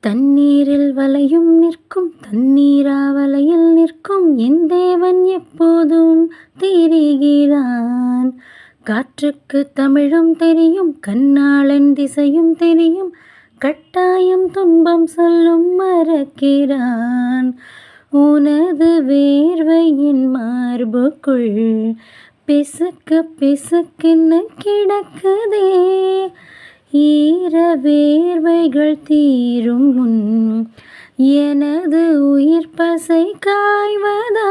தண்ணீரில் வலையும் நிற்கும் தண்ணீரா வலையில் நிற்கும் என் தேவன் எப்போதும் திரிகிறான். காற்றுக்கு தமிழும் தெரியும், கண்ணாளன் திசையும் தெரியும், கட்டாயம் துன்பம் சொல்லும் மறக்கிறான். உனது வேர்வையின் மார்புக்குள் பிசுக்கு பிசுக்கென்ன கிடக்குதே, ஈர வேர்வைகள் தீரும் முன் எனது உயிர் பசை காய்வதா?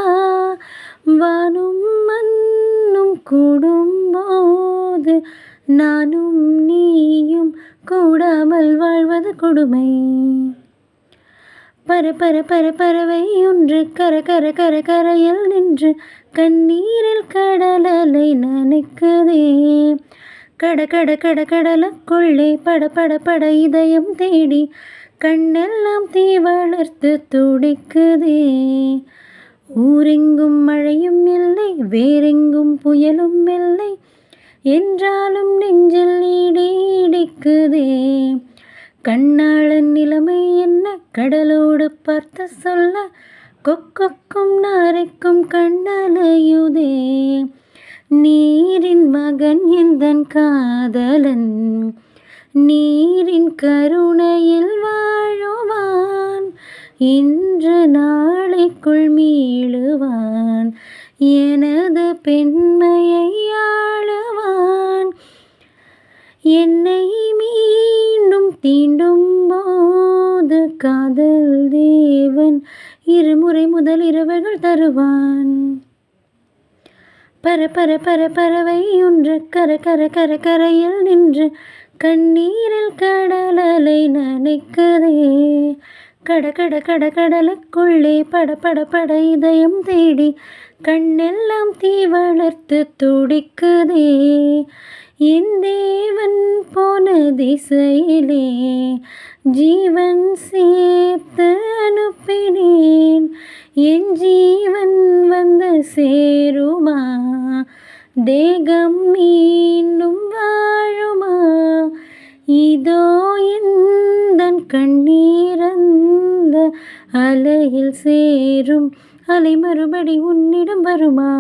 வானும் மண்ணும் கூடும்போது நானும் நீயும் கூடாமல் வாழ்வது கொடுமை. பறவை ஒன்று கரையில் நின்று கண்ணீரில் கடலலை நனைக்குதே. கடலுக்குள்ளே பட இதயம் தேடி கண்ணெல்லாம் தீ வளர்த்து துடிக்குதே. ஊரெங்கும் மழையும் இல்லை, வேறெங்கும் புயலும் இல்லை, என்றாலும் நெஞ்சில் இடிக்குதே. கண்ணாளன் நிலைமை என்ன கடலோடு பார்த்து சொல்ல, கொக்கும் நாரைக்கும் கண்ணலையுதே. நீரின் மகன் எந்தன் காதலன், நீரின் கருணையில் வாழுவான், இன்று நாளைக்குள் மீளுவான், எனது பெண்மையை ஆளுவான். என்னை மீண்டும் தீண்டும் போது காதல் தேவன் இருமுறை முதல் இரவுகள் தருவான். பறவை ஒன்று கரையில் நின்று கண்ணீரில் கடலலை நனைக்குதே. கடலுக்குள்ளே பட இதயம் தேடி கண்ணெல்லாம் தீ வளர்த்து துடிக்குதே. என் தேவன் போன திசையிலே ஜீவன் சேர்த்து அனுப்பினேன். என் ஜீவன் வந்து சேருமா? தேகம் மீண்டும் வாழுமா? இதோ எந்தன் கண்ணீரந்த அலையில் சேரும், அலை மறுபடி உன்னிடம் வருமா?